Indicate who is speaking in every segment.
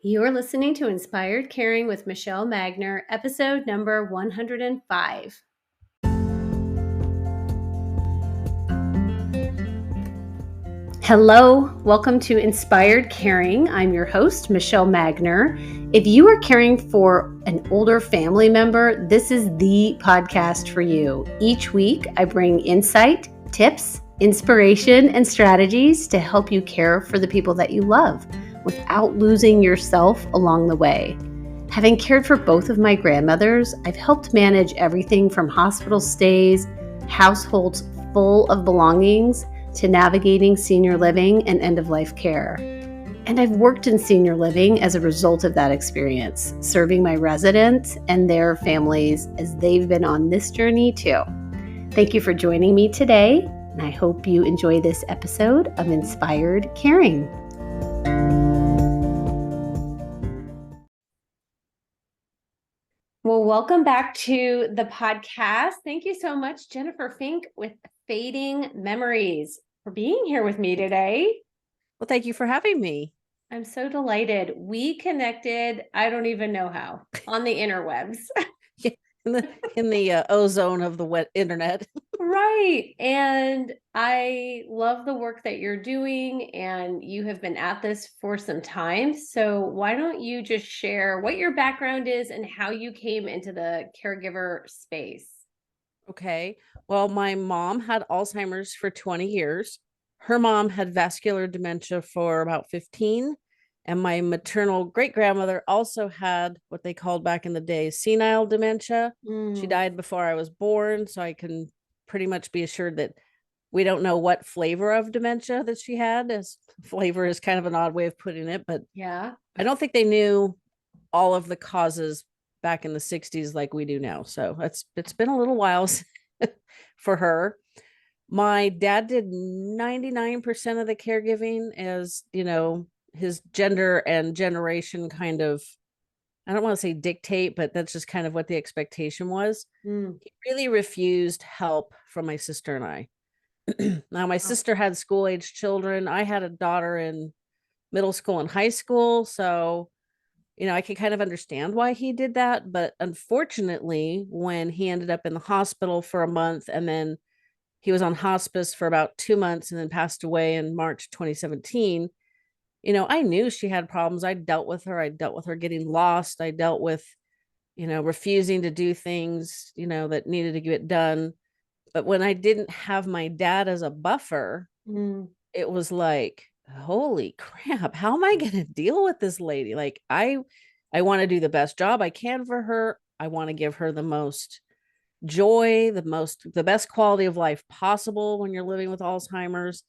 Speaker 1: You're listening to Inspired Caring with Michelle Magner, episode number 105. Hello, welcome to Inspired Caring. I'm your host, Michelle Magner. If you are caring for an older family member, this is the podcast for you. Each week, I bring insight, tips, inspiration, and strategies to help you care for the people that you love without losing yourself along the way. Having cared for both of my grandmothers, I've helped manage everything from hospital stays, households full of belongings, to navigating senior living and end-of-life care. And I've worked in senior living as a result of that experience, serving my residents and their families as they've been on this journey too. Thank you for joining me today, and I hope you enjoy this episode of Inspired Caring. Well, welcome back to the podcast. Thank you so much, Jennifer Fink with Fading Memories, for being here with me today.
Speaker 2: Well, thank you for having me.
Speaker 1: I'm so delighted. We connected, I don't even know how, on the interwebs.
Speaker 2: in the ozone of the wet internet.
Speaker 1: Right. And I love the work that you're doing, and you have been at this for some time. So why don't you just share what your background is and how you came into the caregiver space?
Speaker 2: Okay. Well, my mom had Alzheimer's for 20 years. Her mom had vascular dementia for about 15. And my maternal great grandmother also had what they called back in the day senile dementia. She died before I was born. So I can pretty much be assured that we don't know what flavor of dementia that she had. As flavor is kind of an odd way of putting it, but
Speaker 1: Yeah.
Speaker 2: I don't think they knew all of the causes back in the 60s like we do now. So it's been a little while for her. My dad did 99% of the caregiving, as you know, his gender and generation kind of, I don't want to say dictate, but that's just kind of what the expectation was. He really refused help from my sister and I. Now, my sister had school age children. I had a daughter in middle school and high school. So, I can kind of understand why he did that. But unfortunately, when he ended up in the hospital for a month and then he was on hospice for about 2 months and then passed away in March 2017, I knew she had problems. I dealt with her. I dealt with her getting lost. I dealt with, refusing to do things, that needed to get done. But when I didn't have my dad as a buffer, it was like, holy crap, how am I going to deal with this lady? Like, I want to do the best job I can for her. I want to give her the most joy, the best quality of life possible when you're living with Alzheimer's.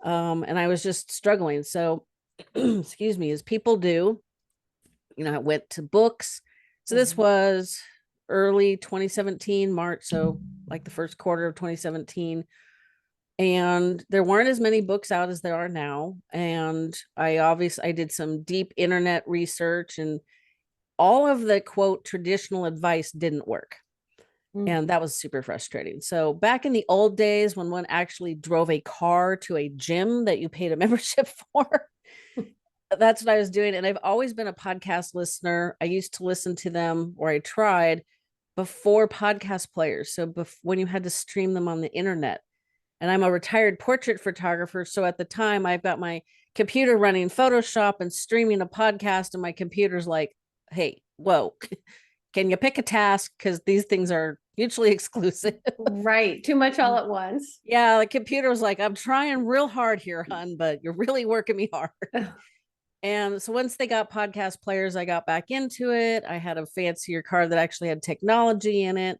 Speaker 2: And I was just struggling. So, excuse me, as people do, I went to books. So this was early 2017, March. So like the first quarter of 2017. And there weren't as many books out as there are now. And I did some deep internet research, and all of the quote traditional advice didn't work. And that was super frustrating. So back in the old days, when one actually drove a car to a gym that you paid a membership for, that's what I was doing. And I've always been a podcast listener. I used to listen to them, or I tried, before podcast players. So when you had to stream them on the internet. And I'm a retired portrait photographer. So at the time, I've got my computer running Photoshop and streaming a podcast, and my computer's like, hey, whoa, can you pick a task? Because these things are mutually exclusive.
Speaker 1: Right. Too much all at once.
Speaker 2: Yeah, the computer was like, I'm trying real hard here, hon, but you're really working me hard. And so once they got podcast players, I got back into it. I had a fancier car that actually had technology in it.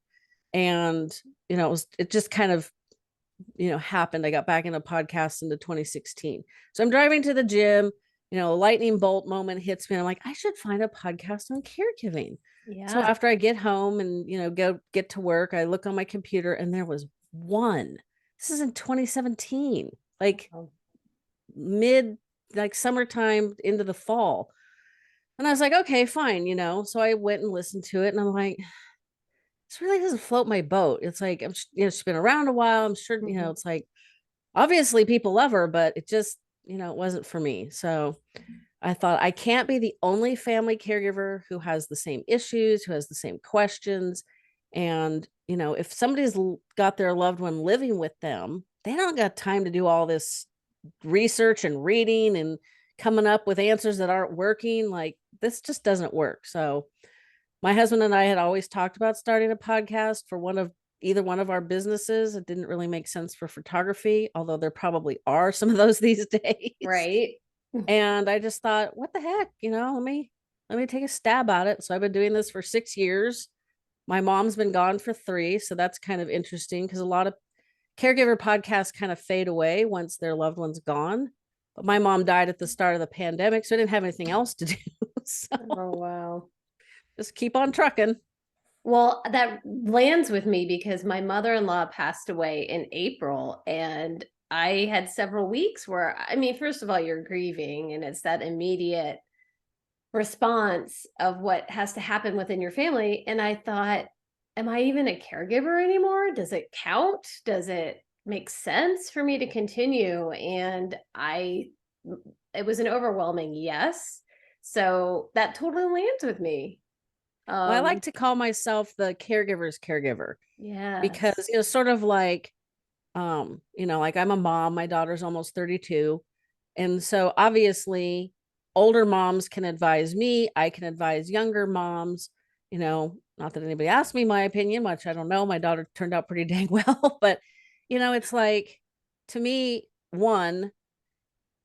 Speaker 2: And, it just kind of, happened. I got back into podcasts into 2016. So I'm driving to the gym, a lightning bolt moment hits me. And I'm like, I should find a podcast on caregiving.
Speaker 1: Yeah.
Speaker 2: So after I get home and, go get to work, I look on my computer and there was one. This is in 2017, like summertime into the fall. And I was like, okay, fine. So I went and listened to it, and I'm like, this really doesn't float my boat. It's like, she's been around a while. I'm sure, it's like, obviously people love her, but it just, it wasn't for me. So I thought I can't be the only family caregiver who has the same issues, who has the same questions. And, if somebody's got their loved one living with them, they don't got time to do all this research and reading and coming up with answers that aren't working. Like, this just doesn't work. So my husband and I had always talked about starting a podcast for either one of our businesses. It didn't really make sense for photography, although there probably are some of those these days.
Speaker 1: Right.
Speaker 2: And I just thought, what the heck, let me take a stab at it. So I've been doing this for 6 years. My mom's been gone for 3, so that's kind of interesting because a lot of caregiver podcasts kind of fade away once their loved one's gone. But my mom died at the start of the pandemic, so I didn't have anything else to do. So
Speaker 1: Oh, wow.
Speaker 2: just keep on trucking.
Speaker 1: Well, that lands with me because my mother-in-law passed away in April, and I had several weeks where, I mean, first of all, you're grieving and it's that immediate response of what has to happen within your family. And I thought, am I even a caregiver anymore? Does it count? Does it make sense for me to continue? And it was an overwhelming yes. So that totally lands with me.
Speaker 2: Well, I like to call myself the caregiver's caregiver because,
Speaker 1: Yes.
Speaker 2: sort of like, like I'm a mom, my daughter's almost 32. And so obviously older moms can advise me, I can advise younger moms, not that anybody asked me my opinion, which I don't know. My daughter turned out pretty dang well, but it's like, to me, one,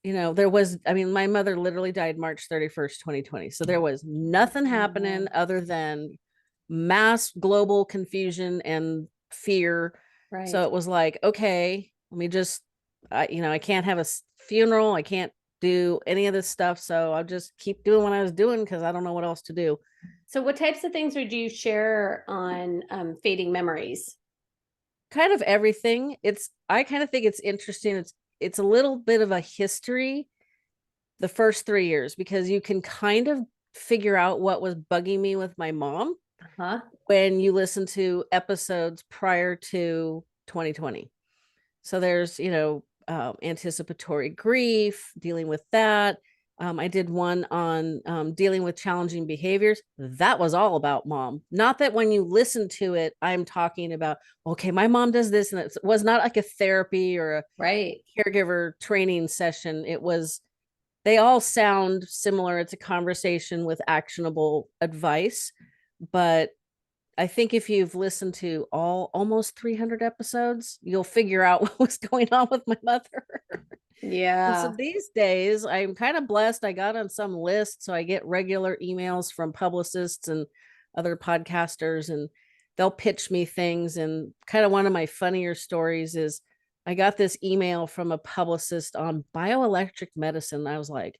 Speaker 2: my mother literally died March 31st, 2020. So there was nothing happening other than mass global confusion and fear.
Speaker 1: Right.
Speaker 2: So it was like, okay, let me just, I can't have a funeral. I can't do any of this stuff. So I'll just keep doing what I was doing because I don't know what else to do.
Speaker 1: So what types of things would you share on fading memories?
Speaker 2: Kind of everything. I kind of think it's interesting. It's a little bit of a history the first 3 years because you can kind of figure out what was bugging me with my mom when you listen to episodes prior to 2020. So there's, anticipatory grief, dealing with that. I did one on dealing with challenging behaviors. That was all about mom. Not that when you listen to it, I'm talking about, okay, my mom does this. And it was not like a therapy or a caregiver training session. They all sound similar. It's a conversation with actionable advice. But I think if you've listened to almost 300 episodes, you'll figure out what was going on with my mother. And so these days, I'm kind of blessed. I got on some list, so I get regular emails from publicists and other podcasters, and they'll pitch me things. And kind of one of my funnier stories is I got this email from a publicist on bioelectric medicine. I was like,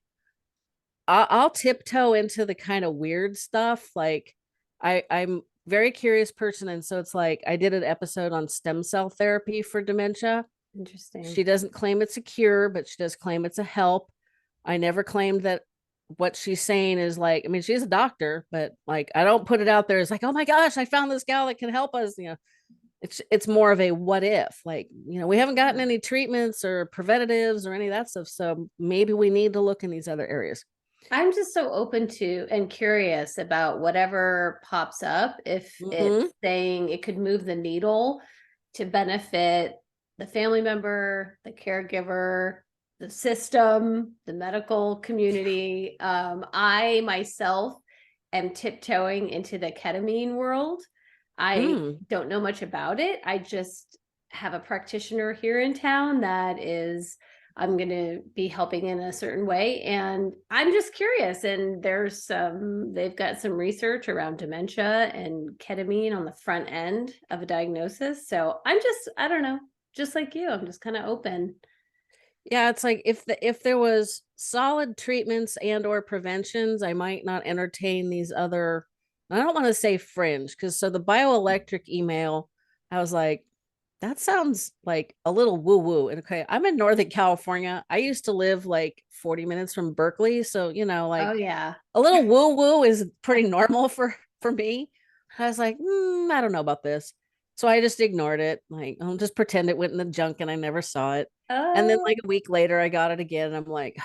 Speaker 2: I'll tiptoe into the kind of weird stuff. Like, I'm very curious person, and so it's like I did an episode on stem cell therapy for dementia.
Speaker 1: Interesting.
Speaker 2: She doesn't claim it's a cure, but she does claim it's a help. I never claimed that what she's saying is like, I mean, she's a doctor, but like I don't put it out there as like, oh my gosh, I found this gal that can help us. It's more of a what if, like, we haven't gotten any treatments or preventatives or any of that stuff, so maybe we need to look in these other areas.
Speaker 1: I'm just so open to and curious about whatever pops up. If it's saying it could move the needle to benefit the family member, the caregiver, the system, the medical community. I myself am tiptoeing into the ketamine world. I don't know much about it. I just have a practitioner here in town that is, I'm going to be helping in a certain way. And I'm just curious. And they've got some research around dementia and ketamine on the front end of a diagnosis. So I don't know, just like you, I'm just kind of open.
Speaker 2: Yeah, it's like if there was solid treatments and or preventions, I might not entertain these other, I don't want to say fringe, because so the bioelectric email, I was like, that sounds like a little woo-woo. And okay, I'm in Northern California. I used to live like 40 minutes from Berkeley. So, like,
Speaker 1: oh yeah,
Speaker 2: a little woo-woo is pretty normal for me. I was like, I don't know about this. So I just ignored it. Like, I'll just pretend it went in the junk and I never saw it. And then like a week later, I got it again. And I'm like,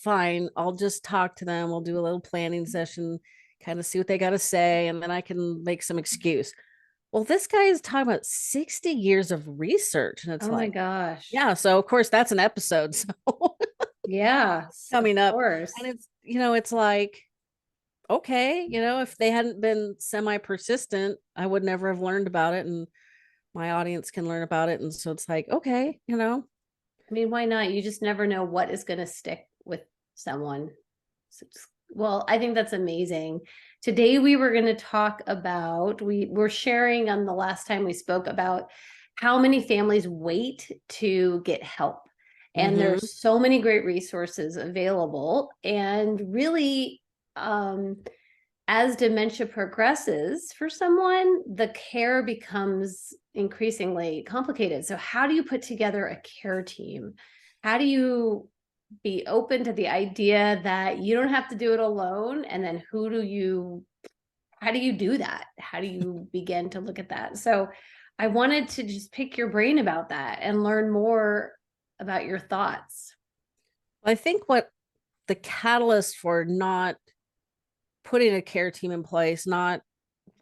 Speaker 2: fine, I'll just talk to them. We'll do a little planning session, kind of see what they got to say, and then I can make some excuse. Well, this guy is talking about 60 years of research, and it's
Speaker 1: Oh my
Speaker 2: like,
Speaker 1: gosh.
Speaker 2: yeah, so of course that's an episode. So
Speaker 1: Yes, of
Speaker 2: coming up, and
Speaker 1: course.
Speaker 2: it's like, okay, if they hadn't been semi persistent, I would never have learned about it, and my audience can learn about it. And so it's like, okay.
Speaker 1: I mean, why not? You just never know what is going to stick with someone. Well, I think that's amazing. Today we were going to talk about, we were sharing on the last time we spoke about how many families wait to get help. And
Speaker 2: Mm-hmm.
Speaker 1: there's so many great resources available. And really, as dementia progresses for someone, the care becomes increasingly complicated. So, how do you put together a care team? How do you be open to the idea that you don't have to do it alone? And then how do you do that? How do you begin to look at that? So, I wanted to just pick your brain about that and learn more about your thoughts.
Speaker 2: I think what the catalyst for not putting a care team in place, not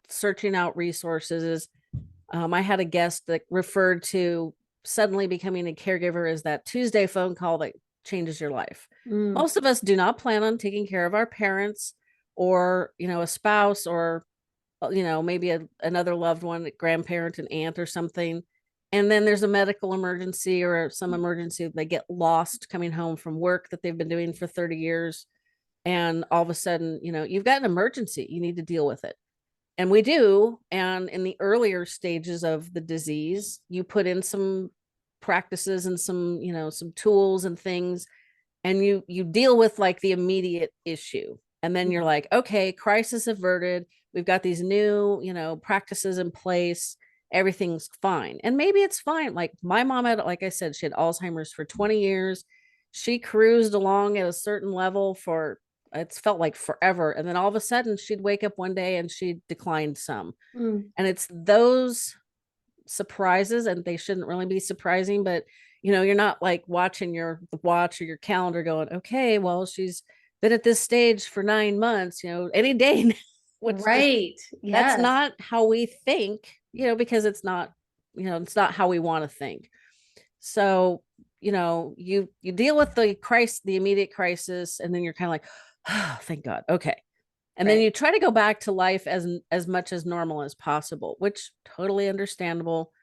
Speaker 2: searching out resources is I had a guest that referred to suddenly becoming a caregiver as that Tuesday phone call that changes your life.
Speaker 1: Mm,
Speaker 2: Most of us do not plan on taking care of our parents or, a spouse or, maybe another loved one, a grandparent, an aunt or something. And then there's a medical emergency or some emergency. They get lost coming home from work that they've been doing for 30 years. And all of a sudden, you've got an emergency. You need to deal with it. And we do. And in the earlier stages of the disease, you put in some practices and some tools and things, and you deal with like the immediate issue. And then you're like, okay, crisis averted. We've got these new, practices in place. Everything's fine. And maybe it's fine. Like my mom had, like I said, she had Alzheimer's for 20 years. She cruised along at a certain level for, it's felt like forever. And then all of a sudden she'd wake up one day and she declined some.
Speaker 1: mm,
Speaker 2: And it's those surprises, and they shouldn't really be surprising, but you're not like watching your watch or your calendar going, okay, well, she's been at this stage for 9 months, any day now, which just,
Speaker 1: right.
Speaker 2: that's
Speaker 1: Yes.
Speaker 2: not how we think, because it's not how we want to think. So you deal with the crisis, the immediate crisis, and then you're kind of like, oh, thank God, okay. And then
Speaker 1: Right.
Speaker 2: you try to go back to life as much as normal as possible, which totally understandable.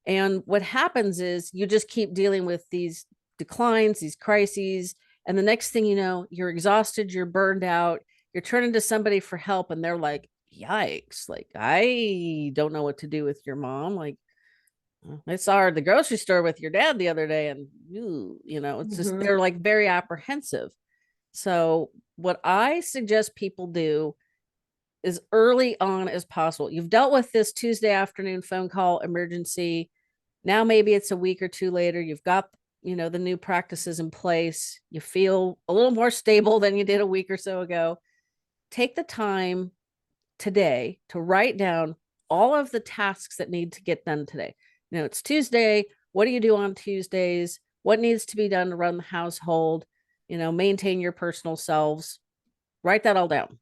Speaker 2: And what happens is you just keep dealing with these declines, these crises, and the next thing you know, you're exhausted, you're burned out, you're turning to somebody for help, and they're like, yikes, like I don't know what to do with your mom. Like, I saw her at the grocery store with your dad the other day, and it's just,
Speaker 1: Mhm.
Speaker 2: they're like very apprehensive. So what I suggest people do as early on as possible. You've dealt with this Tuesday afternoon phone call emergency. Now maybe it's a week or two later. You've got, the new practices in place. You feel a little more stable than you did a week or so ago. Take the time today to write down all of the tasks that need to get done today. It's Tuesday. What do you do on Tuesdays? What needs to be done to run the household? Maintain your personal selves. Write that all down.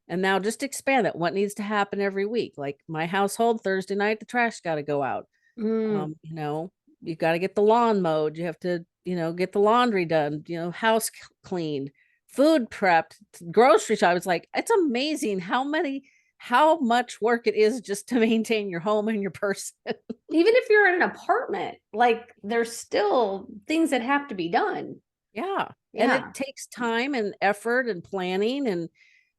Speaker 2: And now just expand it. What needs to happen every week? Like my household, Thursday night, the trash got to go out.
Speaker 1: Mm.
Speaker 2: You got to get the lawn mowed. You have to, get the laundry done, house cleaned, food prepped, grocery shop. It's like, it's amazing how much work it is just to maintain your home and your person.
Speaker 1: Even if you're in an apartment, like there's still things that have to be done.
Speaker 2: Yeah. And
Speaker 1: Yeah.
Speaker 2: it takes time and effort and planning. And,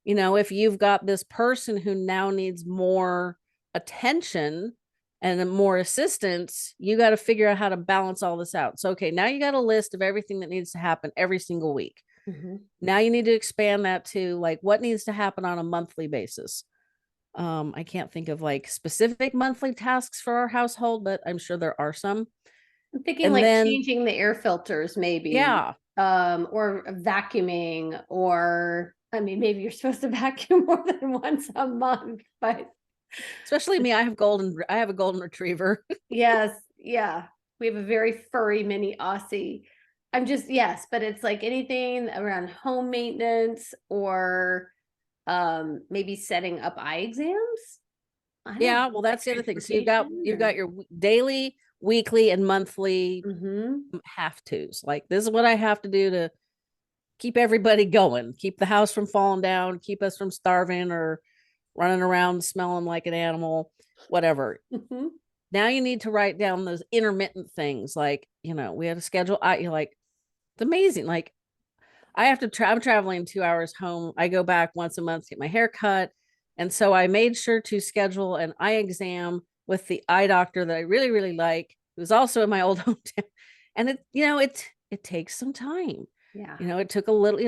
Speaker 2: if you've got this person who now needs more attention and more assistance, you got to figure out how to balance all this out. So, okay, now you got a list of everything that needs to happen every single week.
Speaker 1: Mm-hmm.
Speaker 2: Now you need to expand that to like what needs to happen on a monthly basis. I can't think of like specific monthly tasks for our household, but I'm sure there are some.
Speaker 1: I'm thinking
Speaker 2: And
Speaker 1: like
Speaker 2: then,
Speaker 1: changing the air filters, maybe,
Speaker 2: yeah,
Speaker 1: or vacuuming, or I mean, maybe you're supposed to vacuum more than once a month, but
Speaker 2: especially me, I have a golden retriever.
Speaker 1: yes, yeah. We have a very furry mini Aussie. I'm just, yes, but it's like anything around home maintenance or maybe setting up eye exams. I don't
Speaker 2: Yeah,
Speaker 1: know,
Speaker 2: well, that's the other thing. So
Speaker 1: transportation
Speaker 2: you've
Speaker 1: or
Speaker 2: got your daily, weekly, and monthly
Speaker 1: mm-hmm.
Speaker 2: have tos. Like, this is what I have to do to keep everybody going, keep the house from falling down, keep us from starving or running around smelling like an animal, whatever.
Speaker 1: Mm-hmm.
Speaker 2: Now you need to write down those intermittent things, like, we had a schedule. You're like, it's amazing. Like, I have to I'm traveling 2 hours home. I go back once a month to get my hair cut. And so I made sure to schedule an eye exam with the eye doctor that I really, really like, who's also in my old hometown. And it takes some time.
Speaker 1: Yeah.
Speaker 2: It took a little,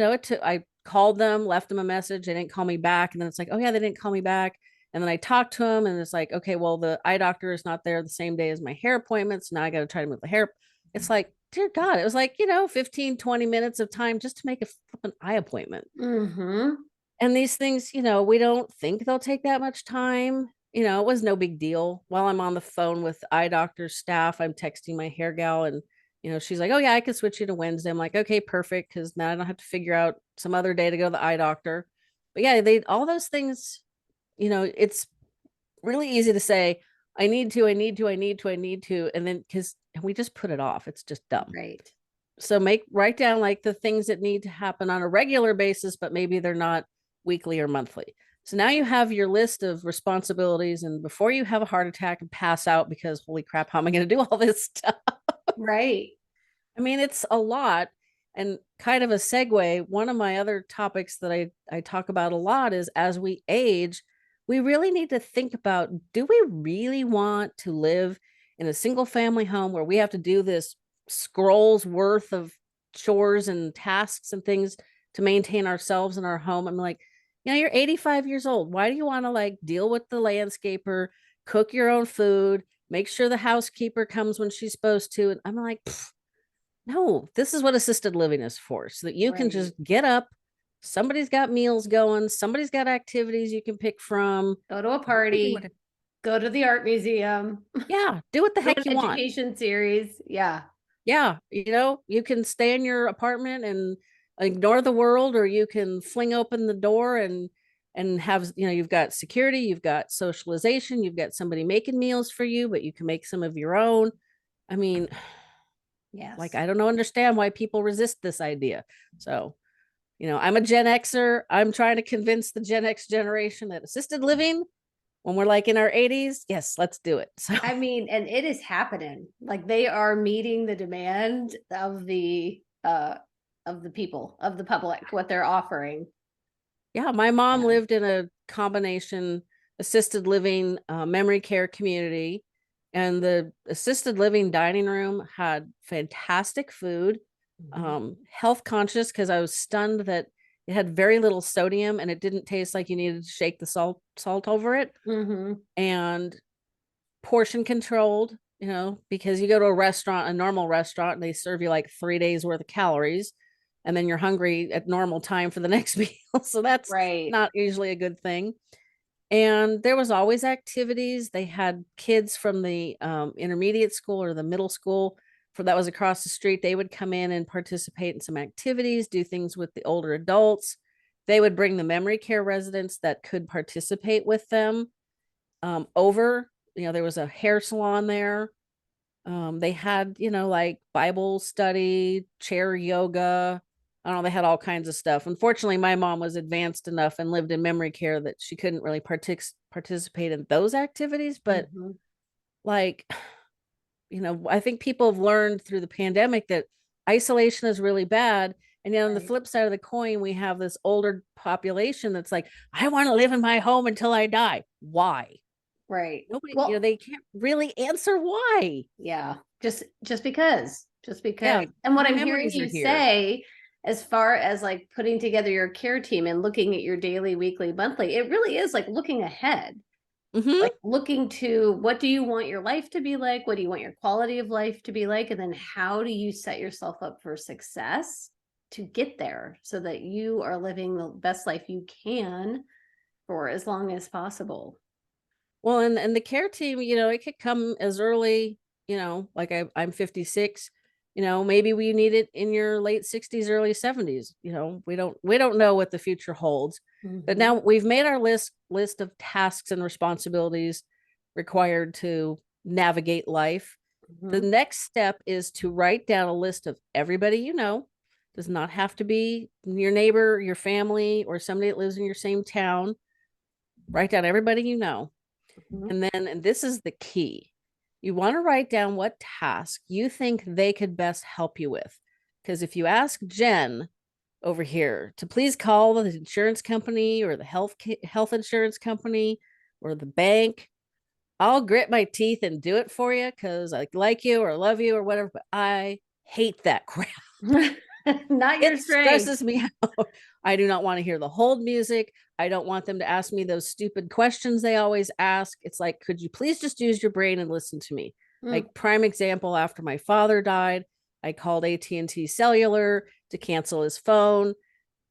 Speaker 2: I called them, left them a message. They didn't call me back. And then it's like, oh yeah, they didn't call me back. And then I talked to him and it's like, okay, well, the eye doctor is not there the same day as my hair appointments. Now I got to try to move the hair. It's like, dear God, it was like, 15, 20 minutes of time just to make a flipping eye appointment.
Speaker 1: Mm-hmm.
Speaker 2: And these things, we don't think they'll take that much time. It was no big deal. While I'm on the phone with eye doctor staff, I'm texting my hair gal and, she's like, oh yeah, I can switch you to Wednesday. I'm like, okay, perfect. Cause now I don't have to figure out some other day to go to the eye doctor. But yeah, all those things, it's really easy to say, I need to, I need to, I need to, I need to. And then and we just put it off. It's just dumb.
Speaker 1: Right.
Speaker 2: So write down like the things that need to happen on a regular basis, but maybe they're not weekly or monthly. So now you have your list of responsibilities. And before you have a heart attack and pass out because holy crap, how am I going to do all this stuff?
Speaker 1: Right.
Speaker 2: I mean, it's a lot. And kind of a segue, one of my other topics that I talk about a lot is as we age, we really need to think about, do we really want to live in a single family home where we have to do this scrolls worth of chores and tasks and things to maintain ourselves and our home? I'm like, you're 85 years old. Why do you want to like deal with the landscaper, cook your own food, make sure the housekeeper comes when she's supposed to? And I'm like, no, this is what assisted living is for, so that you can
Speaker 1: Right.
Speaker 2: just get up. Somebody's got meals going, somebody's got activities you can pick from.
Speaker 1: Go to a
Speaker 2: You can do
Speaker 1: party, go to the art museum,
Speaker 2: Yeah, do what the
Speaker 1: go to
Speaker 2: heck you
Speaker 1: an
Speaker 2: want.
Speaker 1: education series. Yeah.
Speaker 2: Yeah, you can stay in your apartment and ignore the world, or you can fling open the door and have, you've got security, you've got socialization, you've got somebody making meals for you, but you can make some of your own. I mean, like,
Speaker 1: Yes.
Speaker 2: I don't know, understand why people resist this idea. So, I'm a Gen Xer. I'm trying to convince the Gen X generation that assisted living, when we're like in our 80s, yes, let's do it. So,
Speaker 1: I mean, and it is happening. Like they are meeting the demand of the people, of the public, what they're offering.
Speaker 2: yeah, my mom
Speaker 1: Yeah.
Speaker 2: lived in a combination assisted living memory care community, and the assisted living dining room had fantastic food.
Speaker 1: Mhm.
Speaker 2: Health conscious, because I was stunned that it had very little sodium and it didn't taste like you needed to shake the salt over it.
Speaker 1: Mhm.
Speaker 2: And portion controlled, because you go to a restaurant, a normal restaurant, and they serve you like 3 days worth of calories, and then you're hungry at normal time for the next meal. So that's
Speaker 1: Right.
Speaker 2: not usually a good thing. And there was always activities. They had kids from the intermediate school or the middle school that was across the street. They would come in and participate in some activities, do things with the older adults. They would bring the memory care residents that could participate with them over. There was a hair salon there. They had, like Bible study, chair yoga. I don't know, they had all kinds of stuff. Unfortunately, my mom was advanced enough and lived in memory care that she couldn't really participate in those activities. But
Speaker 1: Mhm.
Speaker 2: like, I think people have learned through the pandemic that isolation is really bad. And yet on the
Speaker 1: Right.
Speaker 2: flip side of the coin, we have this older population that's like, I want to live in my home until I die. Why?
Speaker 1: Right.
Speaker 2: Nobody,
Speaker 1: Well,
Speaker 2: they can't really answer why.
Speaker 1: yeah. Just because. Just
Speaker 2: Yeah,
Speaker 1: because. And what
Speaker 2: my
Speaker 1: I'm hearing
Speaker 2: memories are
Speaker 1: you
Speaker 2: here.
Speaker 1: say, as far as like putting together your care team and looking at your daily, weekly, monthly, it really is like looking ahead.
Speaker 2: Mm-hmm.
Speaker 1: Like looking to what do you want your life to be like? What do you want your quality of life to be like? And then how do you set yourself up for success to get there so that you are living the best life you can for as long as possible?
Speaker 2: Well, and the care team, it could come as early, like I'm 56. Maybe we need it in your late 60s, early 70s. We don't know what the future holds. But now we've made our list of tasks and responsibilities required to navigate life. The next step is to write down a list of everybody you know. Does not have to be your neighbor, your family, or somebody that lives in your same town. Write down everybody you know. And this is the key. You want to write down what task you think they could best help you with. Because if you ask Jen over here to please call the insurance company or the health insurance company or the bank, I'll grit my teeth and do it for you because I like you or love you or whatever. But I hate that crap.
Speaker 1: Not your
Speaker 2: It
Speaker 1: strength.
Speaker 2: stresses me out. I do not want to hear the hold music. I don't want them to ask me those stupid questions they always ask. It's like, could you please just use your brain and listen to me? Like, prime example, after my father died, I called AT&T Cellular to cancel his phone.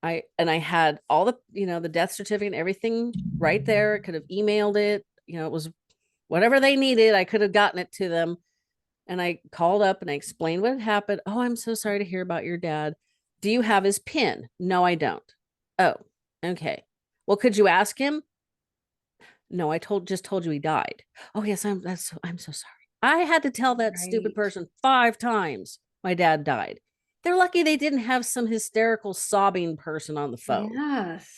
Speaker 2: I had all the death certificate and everything right there. I could have emailed it. It was whatever they needed. I could have gotten it to them. And I called up and I explained what had happened. Oh, I'm so sorry to hear about your dad. Do you have his PIN? No, I don't. Oh, okay. Well, could you ask him? No, I just told you he died. Oh, yes, I'm so sorry. I had to tell that stupid person 5 times my dad died. They're lucky they didn't have some hysterical sobbing person on the phone.
Speaker 1: Yes.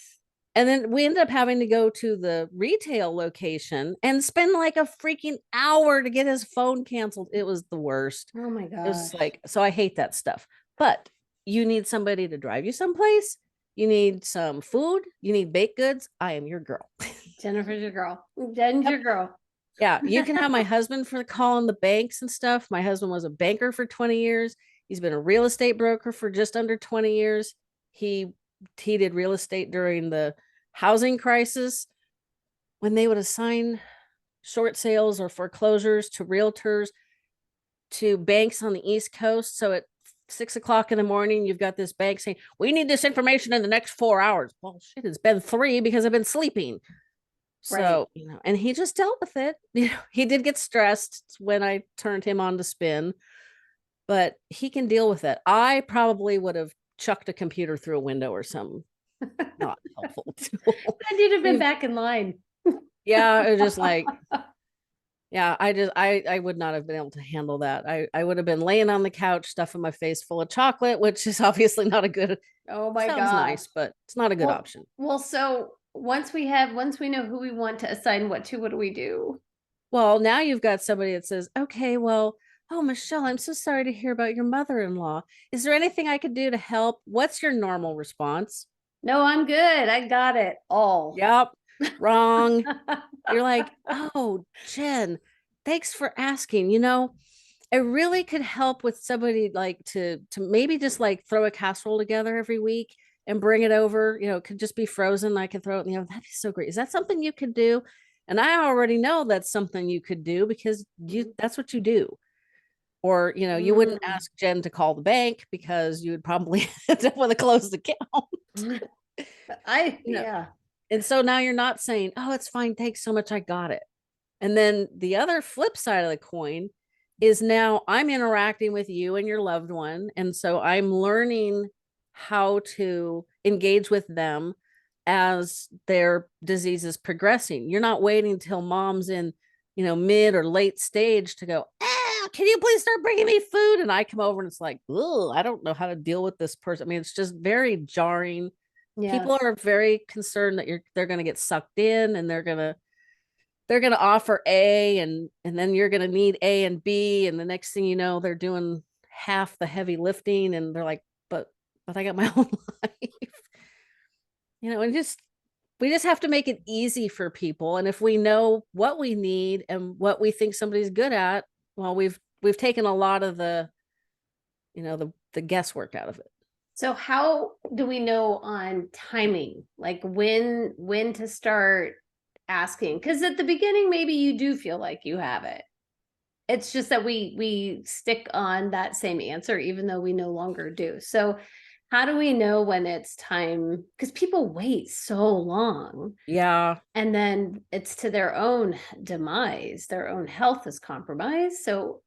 Speaker 2: And then we ended up having to go to the retail location and spend like a freaking hour to get his phone canceled. It was the worst.
Speaker 1: Oh my
Speaker 2: It was
Speaker 1: gosh.
Speaker 2: like, so I hate that stuff. But you need somebody to drive you someplace. You need some food. You need baked goods. I am your girl.
Speaker 1: Jennifer's your girl. Jen's your girl.
Speaker 2: Yeah, you can have my husband for calling the banks and stuff. My husband was a banker for 20 years. He's been a real estate broker for just under 20 years. He did real estate during the housing crisis when they would assign short sales or foreclosures to realtors to banks on the East Coast. So at 6 o'clock in the morning, you've got this bank saying, we need this information in the next 4 hours. Well, shit, it's been 3 because I've been sleeping. So, and he just dealt with it. He did get stressed when I turned him on to spin, but he can deal with it. I probably would have chucked a computer through a window or something. Not helpful.
Speaker 1: And you'd have been back in line.
Speaker 2: Yeah, it was just like, yeah, I would not have been able to handle that. I would have been laying on the couch, stuffing my face full of chocolate, which is obviously not a good.
Speaker 1: Oh my
Speaker 2: Sounds
Speaker 1: gosh.
Speaker 2: nice, but it's not a good option.
Speaker 1: Well, so once we know who we want to assign what to, what do we do?
Speaker 2: Well, now you've got somebody that says, okay, well, oh, Michelle, I'm so sorry to hear about your mother-in-law. Is there anything I could do to help? What's your normal response?
Speaker 1: No, I'm good. I got it all.
Speaker 2: Yep. Wrong. You're like, oh, Jen, thanks for asking. I really could help with somebody like to maybe just like throw a casserole together every week and bring it over. It could just be frozen. I could throw it, that'd be so great. Is that something you could do? And I already know that's something you could do because that's what you do. Or, you wouldn't ask Jen to call the bank because you would probably end up with a closed account.
Speaker 1: Yeah.
Speaker 2: And so now you're not saying, oh, it's fine. Thanks so much. I got it. And then the other flip side of the coin is now I'm interacting with you and your loved one. And so I'm learning how to engage with them as their disease is progressing. You're not waiting until mom's in, mid or late stage to go, can you please start bringing me food? And I come over and it's like, oh, I don't know how to deal with this person. I mean, it's just very jarring. Yes. People are very concerned that they're going to get sucked in and they're going to offer A and then you're going to need A and B. And the next thing you know, they're doing half the heavy lifting and they're like, but I got my own life, and we just have to make it easy for people. And if we know what we need and what we think somebody's good at, well, we've taken a lot of the guesswork out of it.
Speaker 1: So how do we know on timing, like when to start asking? Because at the beginning, maybe you do feel like you have it. It's just that we stick on that same answer, even though we no longer do. So how do we know when it's time? Because people wait so long.
Speaker 2: Yeah.
Speaker 1: And then it's to their own demise. Their own health is compromised. So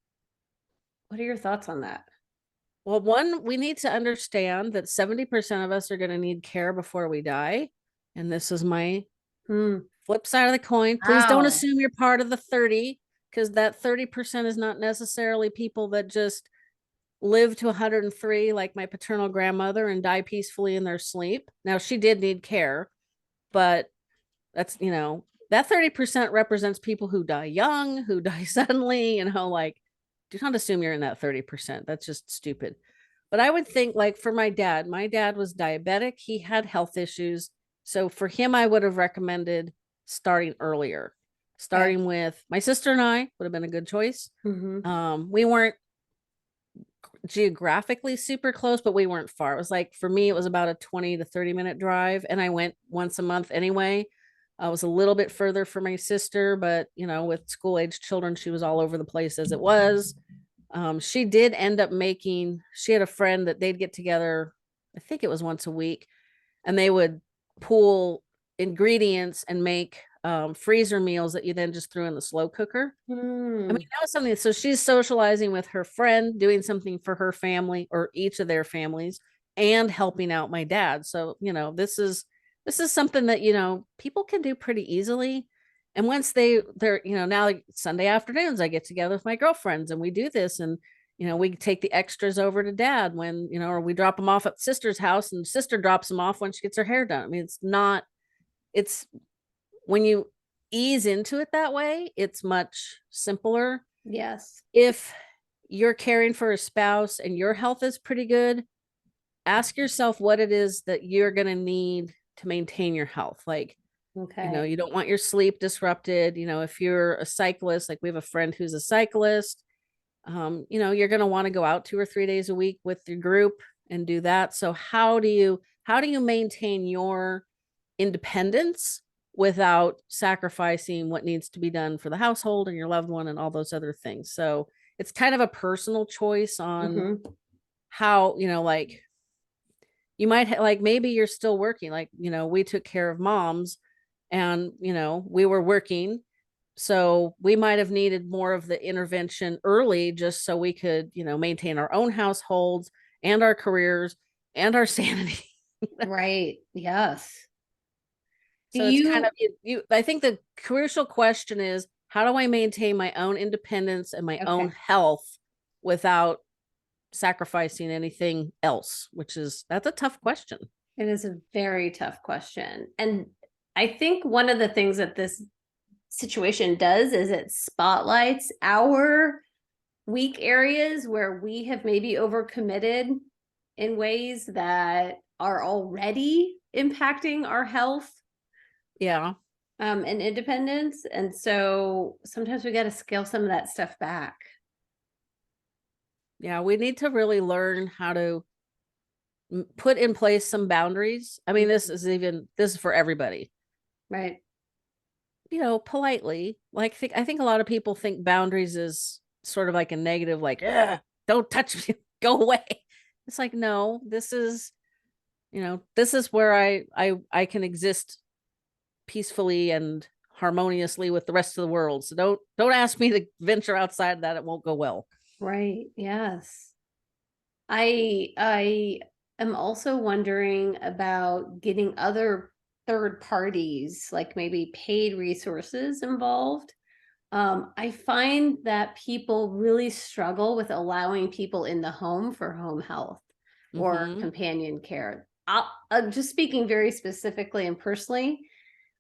Speaker 1: what are your thoughts on that?
Speaker 2: Well, one, we need to understand that 70% of us are going to need care before we die. And this is my
Speaker 1: Hmm.
Speaker 2: flip side of the coin. Please don't
Speaker 1: Wow.
Speaker 2: assume you're part of the 30, because that 30% is not necessarily people that just live to 103 like my paternal grandmother and die peacefully in their sleep. Now, she did need care, but that's, that 30% represents people who die young, who die suddenly, like, do not assume you're in that 30%. That's just stupid. But I would think, like, for my dad was diabetic, he had health issues. So for him, I would have recommended starting earlier,
Speaker 1: Okay.
Speaker 2: starting with my sister and I would have been a good choice.
Speaker 1: Mm-hmm.
Speaker 2: We weren't geographically super close, but we weren't far. It was like, for me, it was about a 20 to 30-minute drive. And I went once a month anyway. I was a little bit further for my sister, but with school age children, she was all over the place as it was. She did end up she had a friend that they'd get together, I think it was once a week, and they would pool ingredients and make freezer meals that you then just threw in the slow cooker. I mean,
Speaker 1: Hmm.
Speaker 2: that was something. So she's socializing with her friend, doing something for her family or each of their families, and helping out my dad. So, this is something that, people can do pretty easily. And once they're, now, like, Sunday afternoons, I get together with my girlfriends and we do this. And, we take the extras over to dad when, or we drop them off at sister's house, and sister drops them off when she gets her hair done. I mean, it's when you ease into it that way, it's much simpler.
Speaker 1: Yes.
Speaker 2: If you're caring for a spouse and your health is pretty good, ask yourself what it is that you're going to need to maintain your health. Like,
Speaker 1: Okay.
Speaker 2: you don't want your sleep disrupted. If you're a cyclist, like we have a friend who's a cyclist, you're going to want to go out 2 or 3 days a week with your group and do that. So how do you maintain your independence without sacrificing what needs to be done for the household and your loved one and all those other things? So it's kind of a personal choice on
Speaker 1: Mm-hmm.
Speaker 2: how, like, you might like, maybe you're still working, like, we took care of moms, and we were working, so we might have needed more of the intervention early just so we could, maintain our own households and our careers and our sanity.
Speaker 1: Right. Yes. Do
Speaker 2: So it's kind of,
Speaker 1: you,
Speaker 2: I think the crucial question is, how do I maintain my own independence and my own
Speaker 1: okay.
Speaker 2: health without sacrificing anything else? That's a tough question.
Speaker 1: It is a very tough question. And I think one of the things that this situation does is it spotlights our weak areas where we have maybe overcommitted in ways that are already impacting our health
Speaker 2: Yeah.
Speaker 1: and independence. And so sometimes we got to scale some of that stuff back.
Speaker 2: Yeah. We need to really learn how to put in place some boundaries. I mean, this is for everybody,
Speaker 1: Right.
Speaker 2: politely. Like, I think a lot of people think boundaries is sort of like a negative, like, don't touch me, go away. It's like, no, this is where I can exist peacefully and harmoniously with the rest of the world. So don't ask me to venture outside that. It won't go well.
Speaker 1: Right. Yes. I am also wondering about getting other third parties, like maybe paid resources involved. I find that people really struggle with allowing people in the home for home health or
Speaker 2: Mm-hmm.
Speaker 1: companion care. Just speaking very specifically and personally,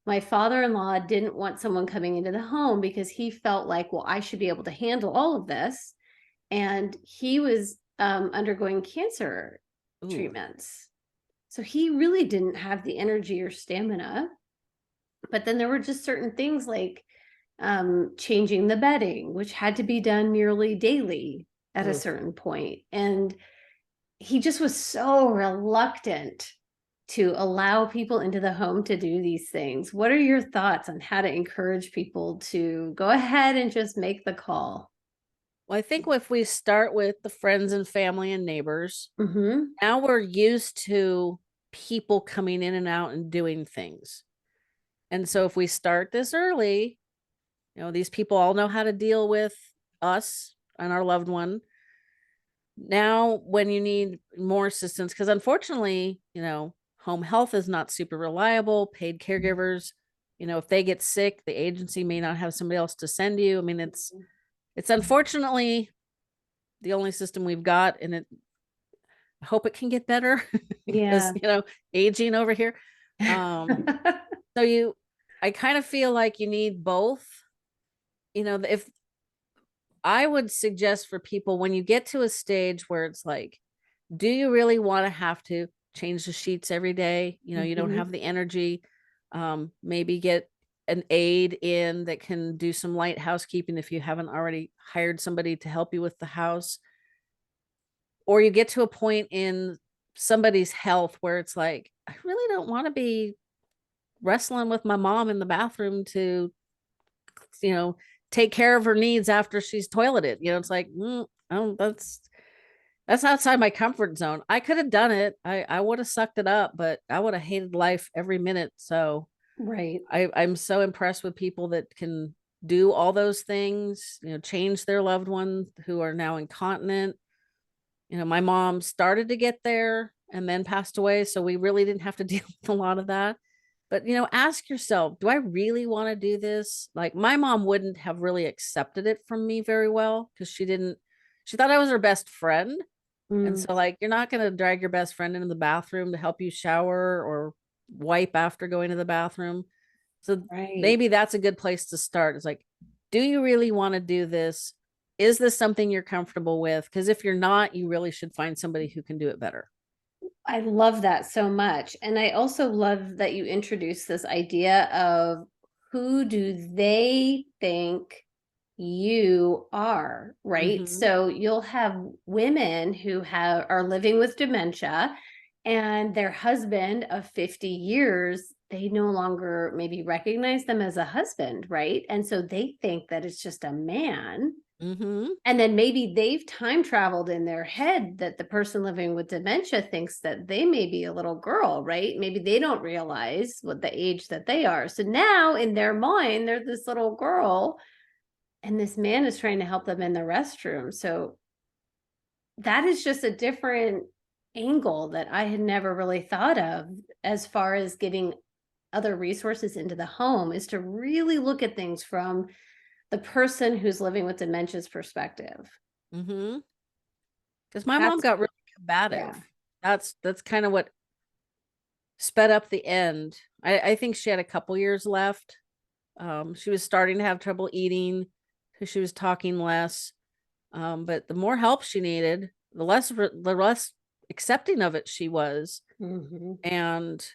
Speaker 1: my father-in-law didn't want someone coming into the home because he felt like, well, I should be able to handle all of this. And he was undergoing cancer
Speaker 2: Ooh.
Speaker 1: treatments. So he really didn't have the energy or stamina. But then there were just certain things like changing the bedding, which had to be done nearly daily at a
Speaker 2: Ooh.
Speaker 1: certain point. And he just was so reluctant to allow people into the home to do these things. What are your thoughts on how to encourage people to go ahead and just make the call?
Speaker 2: Well, I think if we start with the friends and family and neighbors,
Speaker 1: Mm-hmm.
Speaker 2: now we're used to people coming in and out and doing things. And so if we start this early, these people all know how to deal with us and our loved one. Now when you need more assistance, because unfortunately, home health is not super reliable. Paid caregivers, if they get sick, the agency may not have somebody else to send you. I mean, it's unfortunately the only system we've got, and I hope it can get better because
Speaker 1: Yeah.
Speaker 2: aging over here. So I kind of feel like you need both. If I would suggest for people, when you get to a stage where it's like, do you really want to have to change the sheets every day? You don't
Speaker 1: Mhm.
Speaker 2: have the energy. Maybe get an aide in that can do some light housekeeping if you haven't already hired somebody to help you with the house. Or you get to a point in somebody's health where it's like, I really don't want to be wrestling with my mom in the bathroom to, you know, take care of her needs after she's toileted. It's like, oh, that's outside my comfort zone. I could have done it. I would have sucked it up, but I would have hated life every minute. So
Speaker 1: Right.
Speaker 2: I'm so impressed with people that can do all those things, change their loved ones who are now incontinent. My mom started to get there and then passed away. So we really didn't have to deal with a lot of that. But, ask yourself, do I really want to do this? Like my mom wouldn't have really accepted it from me very well because she thought I was her best friend. And
Speaker 1: Mm,
Speaker 2: so, like, you're not going to drag your best friend into the bathroom to help you shower or wipe after going to the bathroom. So
Speaker 1: right.
Speaker 2: maybe that's a good place to start. It's like, do you really want to do this? Is this something you're comfortable with? Because if you're not, you really should find somebody who can do it better.
Speaker 1: I love that so much. And I also love that you introduced this idea of who do they think you are, right?
Speaker 2: Mm-hmm.
Speaker 1: So you'll have women who are living with dementia and their husband of 50 years, they no longer maybe recognize them as a husband, right? And so they think that it's just a man.
Speaker 2: Mm-hmm.
Speaker 1: And then maybe they've time traveled in their head that the person living with dementia thinks that they may be a little girl, right? Maybe they don't realize what the age that they are. So now in their mind, they're this little girl, and this man is trying to help them in the restroom. So that is just a different angle that I had never really thought of as far as getting other resources into the home, is to really look at things from the person who's living with dementia's perspective.
Speaker 2: Mm-hmm. Because my mom
Speaker 1: That's
Speaker 2: got really
Speaker 1: Yeah.
Speaker 2: combative. That's kind of what sped up the end. I think she had a couple years left. She was starting to have trouble eating because she was talking less. But the more help she needed, the less accepting of it she was.
Speaker 1: Mhm.
Speaker 2: And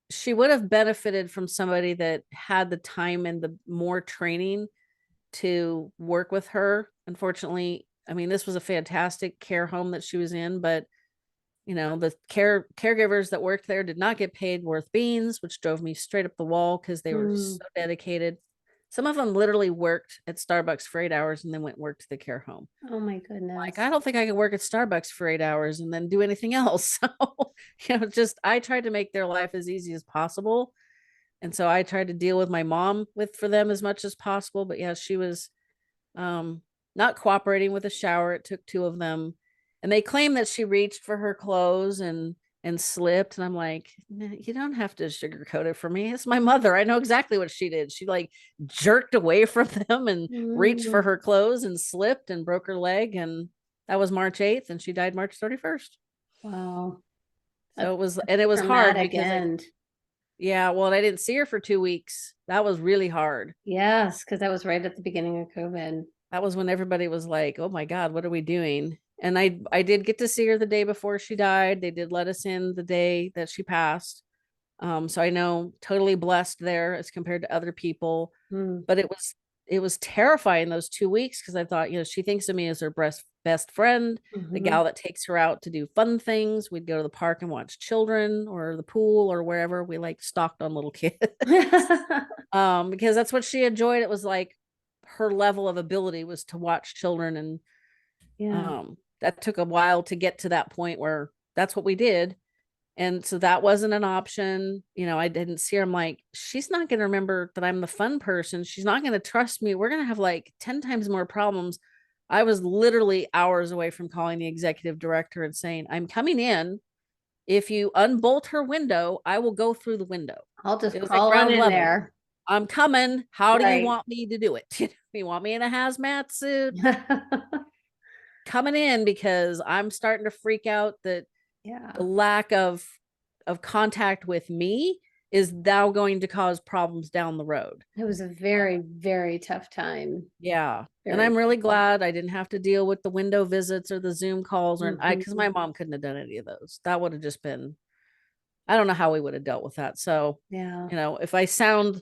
Speaker 2: she would have benefited from somebody that had the time and the more training to work with her. Unfortunately, I mean, this was a fantastic care home that she was in, but the caregivers that worked there did not get paid worth beans, which drove me straight up the wall because they were
Speaker 1: Mm.
Speaker 2: so dedicated. Some of them literally worked at Starbucks for 8 hours and then went work to the care home.
Speaker 1: Oh my
Speaker 2: Like, I
Speaker 1: goodness.
Speaker 2: don't think I can work at Starbucks for 8 hours and then do anything else. So, just I tried to make their life as easy as possible. And so I tried to deal with my mom for them as much as possible. But yeah, she was um, not cooperating with a shower. It took two of them, and they claim that she reached for her clothes and slipped. And I'm like, you don't have to sugarcoat it for me. It's my mother. I know exactly what she did. She like jerked away from them and reached for
Speaker 1: Mm.
Speaker 2: her clothes and slipped and broke her leg. And that was March 8th, and she died March 31st.
Speaker 1: Wow.
Speaker 2: So
Speaker 1: That's
Speaker 2: it was hard
Speaker 1: traumatic
Speaker 2: because
Speaker 1: end.
Speaker 2: yeah, well, I didn't see her for 2 weeks. That was really hard.
Speaker 1: Yes, because that was right at the beginning of COVID.
Speaker 2: That was when everybody was like, "Oh my God, what are we doing?" And I did get to see her the day before she died. They did let us in the day that she passed. So I know totally blessed there as compared to other people.
Speaker 1: Mm.
Speaker 2: But it was terrifying those 2 weeks because I thought, she thinks of me as her best friend, the
Speaker 1: Mhm.
Speaker 2: gal that takes her out to do fun things. We'd go to the park and watch children or the pool or wherever. We like stalked on little kids. Because that's what she enjoyed. It was like her level of ability was to watch children, and
Speaker 1: Yeah.
Speaker 2: that took a while to get to that point where that's what we did. And so that wasn't an option. I didn't see her. I'm like, she's not going to remember that I'm the fun person. She's not going to trust me. We're going to have like 10 times more problems. I was literally hours away from calling the executive director and saying, I'm coming in. If you unbolt her window, I will go through the window.
Speaker 1: I'll just
Speaker 2: It was at
Speaker 1: crawl on
Speaker 2: ground
Speaker 1: in
Speaker 2: level.
Speaker 1: there.
Speaker 2: I'm coming. How do you
Speaker 1: Right.
Speaker 2: want me to do it? You want me in a hazmat suit? Coming in, because I'm starting to freak out that
Speaker 1: Yeah.
Speaker 2: the lack of contact with me is now going to cause problems down the road.
Speaker 1: It was a very, very tough time.
Speaker 2: Yeah. And
Speaker 1: Very.
Speaker 2: I'm really glad I didn't have to deal with the window visits or the Zoom calls, or because
Speaker 1: Mhm.
Speaker 2: my mom couldn't have done any of those. That would have just been, I don't know how we would have dealt with that. So,
Speaker 1: Yeah.
Speaker 2: if I sound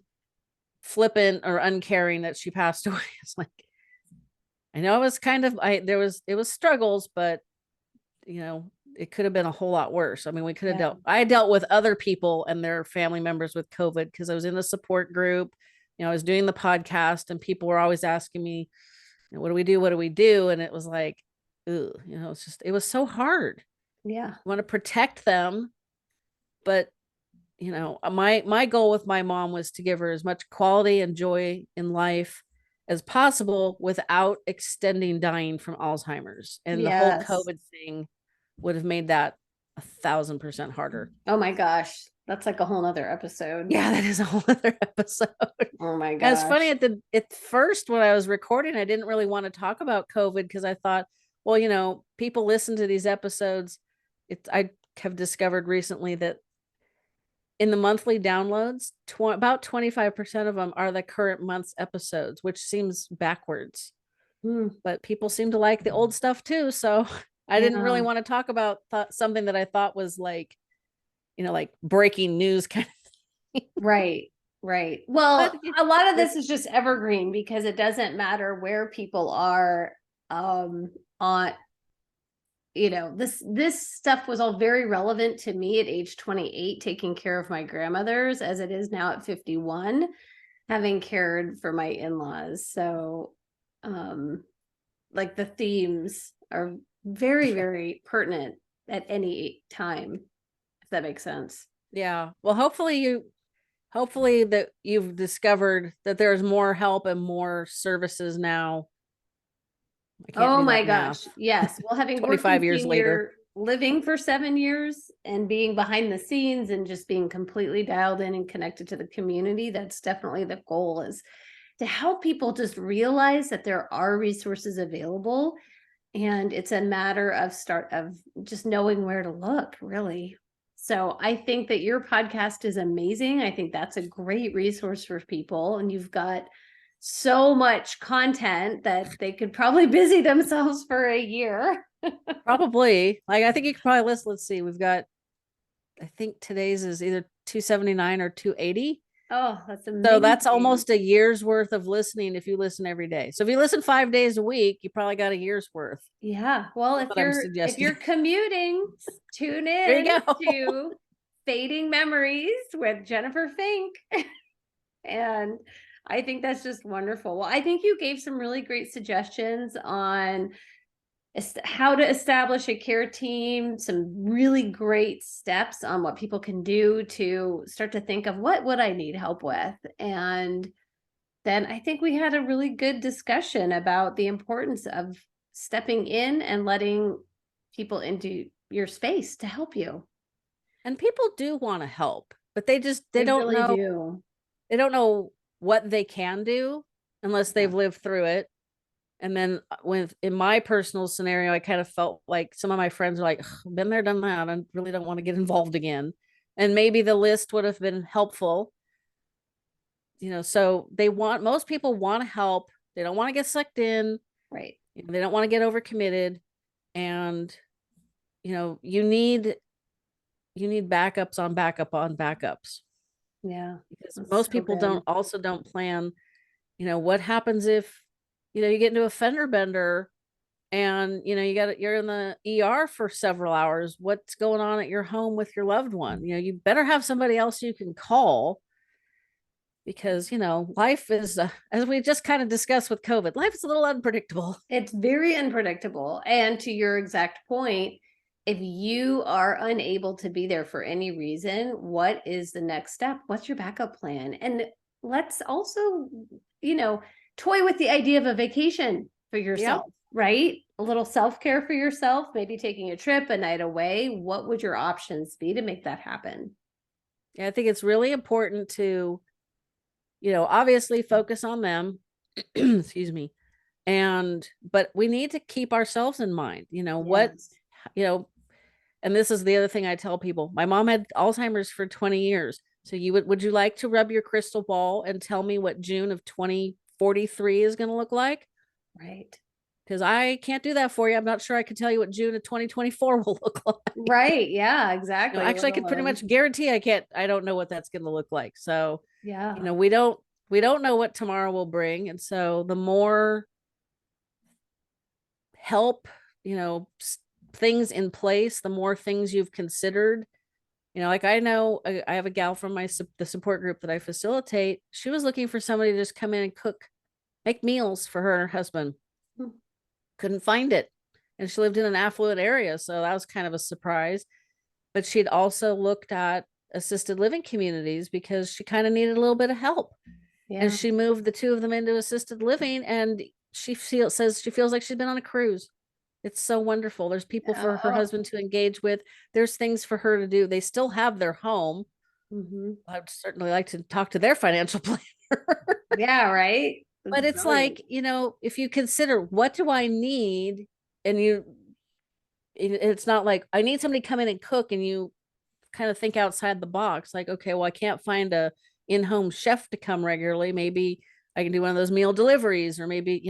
Speaker 2: flippant or uncaring that she passed away, it's like, I know it was kind of, it was struggles, but it could have been a whole lot worse. I mean, we could have
Speaker 1: Yeah.
Speaker 2: I dealt with other people and their family members with COVID because I was in a support group. I was doing the podcast, and people were always asking me, what do we do? What do we do? And it was like, ooh, it was so hard.
Speaker 1: Yeah.
Speaker 2: I want to protect them, but my goal with my mom was to give her as much quality and joy in life as possible without extending dying from Alzheimer's. And the whole
Speaker 1: Yes.
Speaker 2: COVID thing would have made that 1,000% harder.
Speaker 1: Oh my gosh. That's like a whole nother episode.
Speaker 2: Yeah, that is a whole other episode.
Speaker 1: Oh my
Speaker 2: And it's funny,
Speaker 1: gosh.
Speaker 2: at first when I was recording, I didn't really want to talk about COVID because I thought, well, people listen to these episodes. I have discovered recently that in the monthly downloads, about 25% of them are the current month's episodes, which seems backwards.
Speaker 1: Mm,
Speaker 2: But people seem to like the old stuff too. So I didn't really
Speaker 1: yeah.
Speaker 2: want to talk about something that I thought was like, like breaking news kind of thing.
Speaker 1: Right. Right.
Speaker 2: But
Speaker 1: Well, a lot of this is just evergreen because it doesn't matter where people are on this stuff was all very relevant to me at age 28, taking care of my grandmothers, as it is now at 51, having cared for my in-laws. So like the themes are very, very pertinent at any time, if that makes sense.
Speaker 2: yeah. Well, hopefully that you've discovered that there's more help and more services now. I can't
Speaker 1: Oh
Speaker 2: do
Speaker 1: my
Speaker 2: that
Speaker 1: gosh.
Speaker 2: math.
Speaker 1: Yes. Well, having worked
Speaker 2: 25
Speaker 1: in
Speaker 2: years later.
Speaker 1: senior living for 7 years and being behind the scenes and just being completely dialed in and connected to the community, that's definitely the goal, is to help people just realize that there are resources available. And it's a matter of just knowing where to look, really. So I think that your podcast is amazing. I think that's a great resource for people. And you've got so much content that they could probably busy themselves for a year.
Speaker 2: Probably. Like, I think you could probably let's see. We've got, I think today's is either 279 or 280.
Speaker 1: Oh, that's
Speaker 2: So that's
Speaker 1: amazing.
Speaker 2: almost a year's worth of listening if you listen every day. So if you listen 5 days a week, you probably got a year's worth.
Speaker 1: Yeah. Well,
Speaker 2: That's what I'm
Speaker 1: if
Speaker 2: suggesting.
Speaker 1: you're commuting, tune
Speaker 2: There you
Speaker 1: in
Speaker 2: go.
Speaker 1: to Fading Memories with Jennifer Fink. And I think that's just wonderful. Well, I think you gave some really great suggestions on how to establish a care team, some really great steps on what people can do to start to think of what would I need help with. And then I think we had a really good discussion about the importance of stepping in and letting people into your space to help you.
Speaker 2: And people do want to help, but they
Speaker 1: They
Speaker 2: don't
Speaker 1: really
Speaker 2: know.
Speaker 1: do.
Speaker 2: They don't know what they can do unless
Speaker 1: Yeah.
Speaker 2: they've lived through it. And then in my personal scenario, I kind of felt like some of my friends are like, been there, done that. I really don't want to get involved again. And maybe the list would have been helpful. So most people want to help. They don't want to get sucked in.
Speaker 1: Right.
Speaker 2: They don't want to get overcommitted. And, you need backups on backup on backups.
Speaker 1: Yeah.
Speaker 2: Because
Speaker 1: That's
Speaker 2: most
Speaker 1: so
Speaker 2: people
Speaker 1: good.
Speaker 2: don't plan, what happens if, you get into a fender bender and you're in the ER for several hours. What's going on at your home with your loved one? You better have somebody else you can call, because life is, as we just kind of discussed with COVID, life is a little unpredictable.
Speaker 1: It's very unpredictable. And to your exact point, if you are unable to be there for any reason, what is the next step? What's your backup plan? And let's also, toy with the idea of a vacation for
Speaker 2: Yep.
Speaker 1: yourself. right? A little self-care for yourself, maybe taking a trip, a night away. What would your options be to make that happen?
Speaker 2: Yeah, I think it's really important to, obviously focus on them. Excuse me. But we need to keep ourselves in mind,
Speaker 1: Yes.
Speaker 2: you know, and this is the other thing I tell people. My mom had Alzheimer's for 20 years. So would you like to rub your crystal ball and tell me what June of 2043 is going to look like?
Speaker 1: Right.
Speaker 2: Because I can't do that for you. I'm not sure I can tell you what June of 2024 will look like.
Speaker 1: Right. Yeah, exactly. Let
Speaker 2: Actually, I could pretty
Speaker 1: alone,
Speaker 2: much guarantee I don't know what that's going to look like. So,
Speaker 1: yeah.
Speaker 2: we don't know what tomorrow will bring. And so the more help, things in place, the more things you've considered. Like I know I have a gal from the support group that I facilitate. She was looking for somebody to just come in and make meals for her and her husband.
Speaker 1: Hmm.
Speaker 2: Couldn't find it. And she lived in an affluent area. So that was kind of a surprise. But she'd also looked at assisted living communities because she kind of needed a little bit of help. And
Speaker 1: Yeah.
Speaker 2: she moved the two of them into assisted living. And says she feels like she's been on a cruise. It's so wonderful. There's people for her
Speaker 1: Oh.
Speaker 2: husband to engage with. There's things for her to do. They still have their home.
Speaker 1: Hmm.
Speaker 2: I'd certainly like to talk to their financial planner.
Speaker 1: Yeah, right.
Speaker 2: But
Speaker 1: That's
Speaker 2: it's
Speaker 1: brilliant.
Speaker 2: like, if you consider what do I need, and it's not like I need somebody to come in and cook, and you kind of think outside the box. Like, okay, well, I can't find a in-home chef to come regularly. Maybe I can do one of those meal deliveries, or maybe,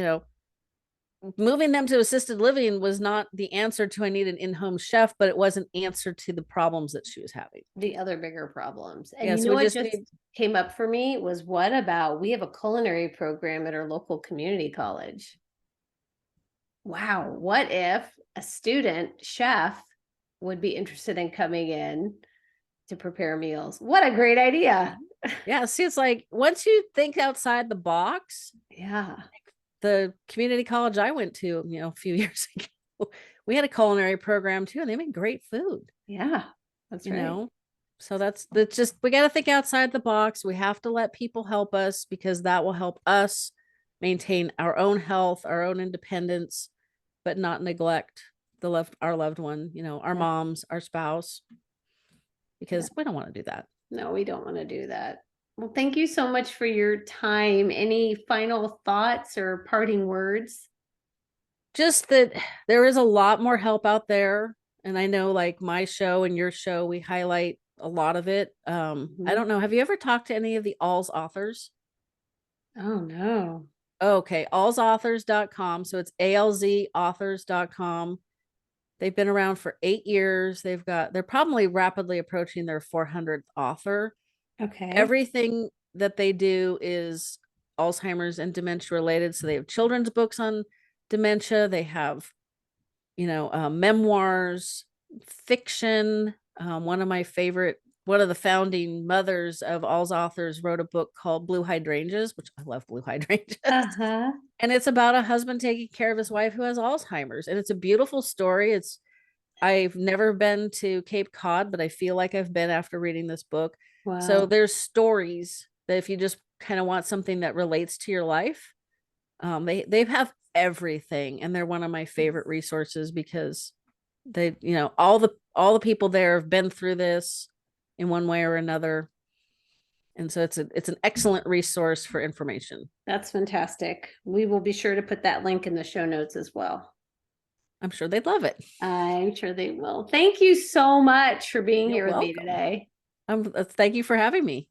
Speaker 2: moving them to assisted living was not the answer to I need an in-home chef, but it was an answer to the problems that she was having.
Speaker 1: The other bigger problems. And
Speaker 2: Yeah,
Speaker 1: you
Speaker 2: so
Speaker 1: know
Speaker 2: we
Speaker 1: what
Speaker 2: just
Speaker 1: just
Speaker 2: need
Speaker 1: came up for me was what about we have a culinary program at our local community college. Wow, what if a student chef would be interested in coming in to prepare meals? What a great idea.
Speaker 2: yeah, see, it's like once you think outside the box,
Speaker 1: Yeah.
Speaker 2: the community college I went to, a few years ago, we had a culinary program too, and they made great food,
Speaker 1: Yeah. That's
Speaker 2: you
Speaker 1: right.
Speaker 2: know. So that's just we got to think outside the box. We have to let people help us because that will help us maintain our own health, our own independence, but not neglect our loved one, our
Speaker 1: Yeah.
Speaker 2: moms, our spouse,
Speaker 1: Yeah.
Speaker 2: because we don't want to do that.
Speaker 1: No, we don't want to do that. Well, thank you so much for your time. Any final thoughts or parting words?
Speaker 2: Just that there is a lot more help out there. And I know like my show and your show, we highlight a lot of it. I
Speaker 1: Mhm.
Speaker 2: don't know. Have you ever talked to any of the Alls authors?
Speaker 1: Oh, no.
Speaker 2: Okay, allsauthors.com. So it's alzauthors.com. They've been around for 8 years. They're probably rapidly approaching their 400th author.
Speaker 1: Okay.
Speaker 2: Everything that they do is Alzheimer's and dementia related. So they have children's books on dementia. They have, memoirs, fiction. One of the founding mothers of All's authors wrote a book called Blue Hydrangeas, which I love Blue Hydrangeas.
Speaker 1: Uh-huh.
Speaker 2: And it's about a husband taking care of his wife who has Alzheimer's. And it's a beautiful story. I've never been to Cape Cod, but I feel like I've been after reading this book. So
Speaker 1: Wow.
Speaker 2: there's stories that if you just kind of want something that relates to your life, they have everything, and they're one of my favorite resources because they, all the people there have been through this in one way or another, and so it's an excellent resource for information.
Speaker 1: That's fantastic. We will be sure to put that link in the show notes as well.
Speaker 2: I'm sure they'd love it.
Speaker 1: I'm sure they will. Thank you so much for being
Speaker 2: You're
Speaker 1: here with me
Speaker 2: welcome.
Speaker 1: today.
Speaker 2: Thank you for having me.